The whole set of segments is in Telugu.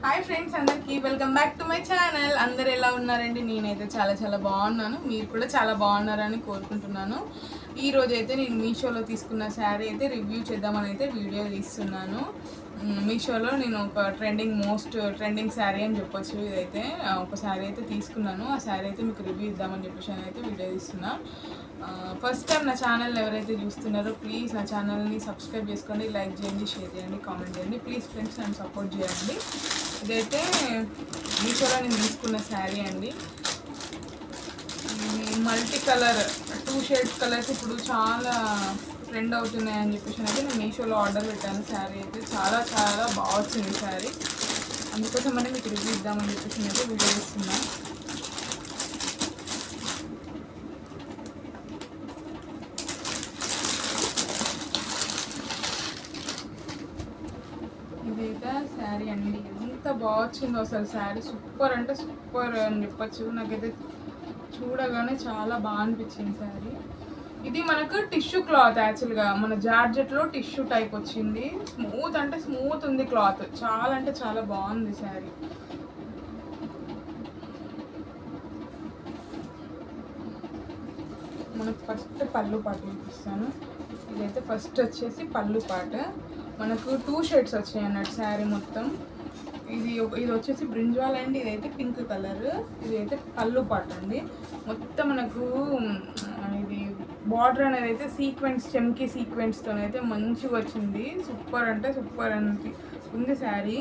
హాయ్ ఫ్రెండ్స్, అందరికీ welcome back to my channel. అందరు ఎలా ఉన్నారండి? నేనైతే చాలా బాగున్నాను. మీరు కూడా చాలా బాగున్నారని కోరుకుంటున్నాను. ఈరోజు అయితే నేను మీషోలో తీసుకున్న శారీ అయితే రివ్యూ చేద్దామని అయితే వీడియో తీస్తున్నాను. మీషోలో నేను ఒక మోస్ట్ ట్రెండింగ్ శారీ అని చెప్పొచ్చు. ఇదైతే ఒక శారీ అయితే తీసుకున్నాను. ఆ శారీ అయితే మీకు రివ్యూ ఇద్దామని చెప్పేసి అయితే వీడియో తీస్తున్నా. ఫస్ట్ టైం నా ఛానల్ ఎవరైతే చూస్తున్నారో ప్లీజ్ నా ఛానల్ని సబ్స్క్రైబ్ చేసుకోండి, లైక్ చేయండి, షేర్ చేయండి, కామెంట్ చేయండి. ప్లీజ్ ఫ్రెండ్స్ నన్ను సపోర్ట్ చేయండి. ఇదైతే మీషోలో నేను తీసుకున్న శారీ అండి. మల్టీ కలర్ 2 షేడ్స్ కలర్స్ ఇప్పుడు చాలా ట్రెండ్ అవుతున్నాయి అని చెప్పేసి అయితే నేను మీషోలో ఆర్డర్ పెట్టాను. శారీ అయితే చాలా బాగా వచ్చింది శారీ. అందుకోసం అంటే మీకు రివ్యూ ఇద్దామని చెప్పేసి అయితే వీడియో ఇస్తున్నాను. ఇదైతే శారీ అండి. ఎంత బాగా వచ్చిందో అసలు శారీ. సూపర్ అంటే సూపర్ అని చెప్పచ్చు. నాకైతే చూడగానే చాలా బాగా అనిపించింది శారీ. ఇది మనకు టిష్యూ క్లాత్, యాక్చువల్గా మన జార్జెట్లో టిష్యూ టైప్ వచ్చింది. స్మూత్ అంటే స్మూత్ ఉంది క్లాత్. చాలా అంటే చాలా బాగుంది శారీ. మనకు ఫస్ట్ పళ్ళు పాట చూపిస్తాను. ఇదైతే ఫస్ట్ వచ్చేసి పళ్ళు పాట. మనకు 2 షేడ్స్ వచ్చాయి అన్నట్టు శారీ మొత్తం. ఇది వచ్చేసి బ్రింజాల్ అండి. ఇదైతే పింక్ కలర్. ఇదైతే పళ్ళు పాట అండి. మొత్తం మనకు ఇది బార్డర్ అనేది అయితే చెమ్కీ సీక్వెన్స్తో అయితే మంచిగా వచ్చింది. సూపర్ అంటే సూపర్ అని ఉంది శారీ.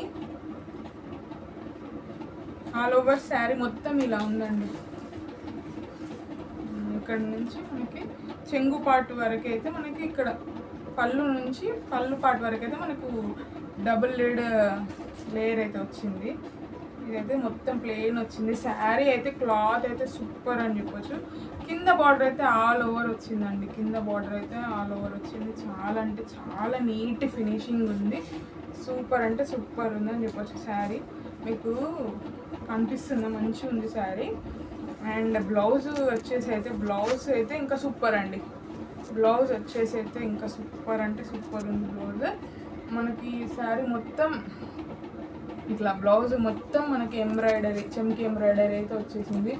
ఆల్ ఓవర్ శారీ మొత్తం ఇలా ఉందండి. ఇక్కడ నుంచి మనకి చెంగు పార్ట్ వరకు అయితే మనకి ఇక్కడ పళ్ళు పార్ట్ వరకు అయితే మనకు డబుల్ లేయర్ అయితే వచ్చింది. ఇదైతే మొత్తం ప్లెయిన్ వచ్చింది. శారీ అయితే క్లాత్ అయితే సూపర్ అని చెప్పొచ్చు. కింద బార్డర్ అయితే ఆల్ ఓవర్ వచ్చిందండి. కింద బార్డర్ అయితే ఆల్ ఓవర్ వచ్చింది. చాలా అంటే చాలా నీట్ ఫినిషింగ్ ఉంది. సూపర్ అంటే సూపర్ ఉందని చెప్పొచ్చు. శారీ మీకు కనిపిస్తుంది, మంచిగా ఉంది శారీ. అండ్ బ్లౌజ్ అయితే ఇంకా సూపర్ అండి. బ్లౌజ్ వచ్చేసి అయితే ఇంకా సూపర్ అంటే సూపర్ ఉంది బ్లౌజ్. మనకి శారీ మొత్తం ఇట్లా బ్లౌజ్ మొత్తం మనకి చెమ్కీ ఎంబ్రాయిడరీ అయితే వచ్చేసింది.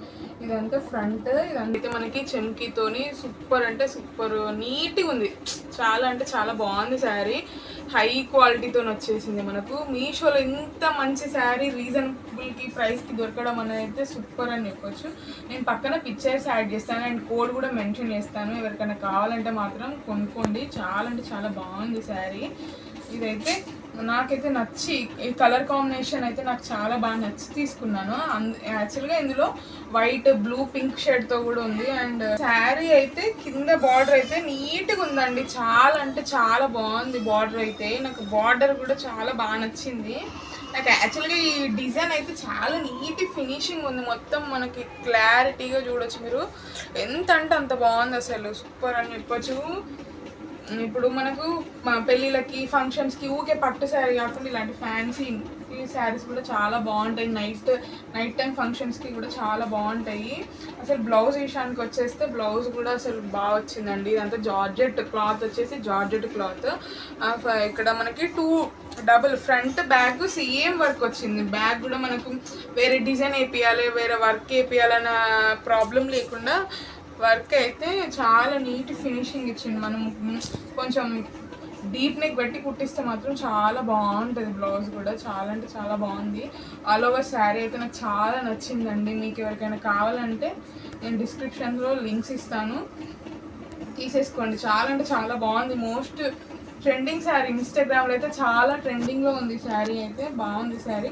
ఇదంతా ఫ్రంట్. ఇదంతా మనకి చెమ్కీతోని సూపర్ అంటే సూపర్ నీట్గా ఉంది. చాలా అంటే చాలా బాగుంది శారీ. హై క్వాలిటీతో వచ్చేసింది మనకు. మీషోలో ఇంత మంచి శారీ రీజనబుల్కి ప్రైస్కి దొరకడం అనేది అయితే సూపర్ అని చెప్పొచ్చు. నేను పక్కన పిక్చర్స్ యాడ్ చేస్తాను అండ్ కోడ్ కూడా మెన్షన్ చేస్తాను. ఎవరికైనా కావాలంటే మాత్రం కొనుక్కోండి. చాలా అంటే చాలా బాగుంది శారీ. ఇదైతే నాకైతే నచ్చి ఈ కలర్ కాంబినేషన్ అయితే నాకు చాలా బాగా నచ్చి తీసుకున్నాను. యాక్చువల్గా ఇందులో వైట్, బ్లూ, పింక్ షేడ్తో కూడా ఉంది. అండ్ శారీ అయితే కింద బార్డర్ అయితే నీట్గా ఉందండి. చాలా అంటే చాలా బాగుంది బార్డర్ అయితే. నాకు బార్డర్ కూడా చాలా బాగా నచ్చింది. నాకు యాక్చువల్గా ఈ డిజైన్ అయితే చాలా నీట్ ఫినిషింగ్ ఉంది. మొత్తం మనకి క్లారిటీగా చూడొచ్చు మీరు. ఎంత అంటే అంత బాగుంది అసలు. సూపర్ అని చెప్పొచ్చు. ఇప్పుడు మనకు పెళ్ళిళ్ళకి, ఫంక్షన్స్కి ఊకే పట్టు శారీ కాకుండా ఇలాంటి ఫ్యాన్సీ శారీస్ కూడా చాలా బాగుంటాయి. నైట్ టైం ఫంక్షన్స్కి కూడా చాలా బాగుంటాయి. అసలు బ్లౌజ్ విషయానికి వచ్చేస్తే బ్లౌజ్ కూడా అసలు బాగా వచ్చిందండి. ఇదంతా జార్జెట్ క్లాత్ వచ్చేసి జార్జెట్ క్లాత్. ఇక్కడ మనకి 2 double front back same work వచ్చింది. బ్యాక్ కూడా మనకు వేరే డిజైన్ వేపియాలి, వేరే వర్క్ వేపియాలన్న ప్రాబ్లం లేకుండా వర్క్ అయితే చాలా నీట్ ఫినిషింగ్ ఇచ్చింది. మనం కొంచెం డీప్ నెక్ పెట్టి కుట్టిస్తే మాత్రం చాలా బాగుంటుంది. బ్లౌజ్ కూడా చాలా అంటే చాలా బాగుంది. ఆల్ ఓవర్ శారీ అయితే నాకు చాలా నచ్చిందండి. మీకు ఎవరికైనా కావాలంటే నేను డిస్క్రిప్షన్లో లింక్స్ ఇస్తాను, తీసేసుకోండి. చాలా అంటే చాలా బాగుంది. Most trending sari. ఇన్స్టాగ్రామ్లో అయితే చాలా ట్రెండింగ్లో ఉంది శారీ అయితే. బాగుంది శారీ.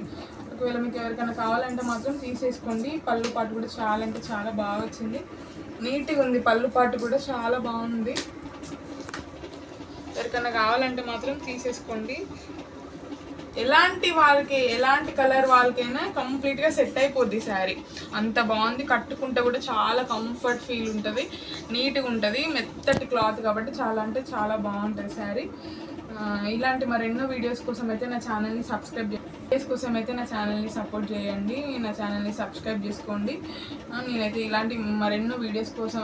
ఒకవేళ మీకు ఎవరికైనా కావాలంటే మాత్రం తీసేసుకోండి. పళ్ళు పాటు కూడా చాలా అంటే చాలా బాగా వచ్చింది. నీట్గా ఉంది. పళ్ళు పాటు కూడా చాలా బాగుంది. ఎవరికైనా కావాలంటే మాత్రం తీసేసుకోండి. ఎలాంటి కలర్ వాళ్ళకైనా కంప్లీట్గా సెట్ అయిపోద్ది శారీ. అంత బాగుంది. కట్టుకుంటే కూడా చాలా కంఫర్ట్ ఫీల్ ఉంటుంది. నీట్గా ఉంటుంది. మెత్తటి క్లాత్ కాబట్టి చాలా అంటే చాలా బాగుంటుంది శారీ. ఇలాంటి మరెన్నో వీడియోస్ కోసం అయితే నా ఛానల్ని సపోర్ట్ చేయండి. నా ఛానల్ని సబ్స్క్రైబ్ చేసుకోండి. నేనైతే ఇలాంటి మరెన్నో వీడియోస్ కోసం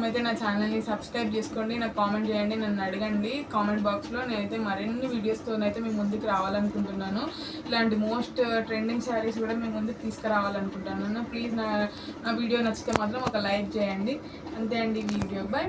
అయితే నా ఛానల్ని సబ్స్క్రైబ్ చేసుకోండి, నాకు కామెంట్ చేయండి, నన్ను అడగండి కామెంట్ బాక్స్లో. నేనైతే మరిన్ని వీడియోస్తోనైతే మీ ముందుకు రావాలనుకుంటున్నాను. ఇలాంటి మోస్ట్ ట్రెండింగ్ శారీస్ కూడా మీ ముందుకు తీసుకురావాలనుకుంటున్నాను. ప్లీజ్ నా వీడియో నచ్చితే మాత్రం ఒక లైక్ చేయండి. అంతే అండి వీడియో. బై.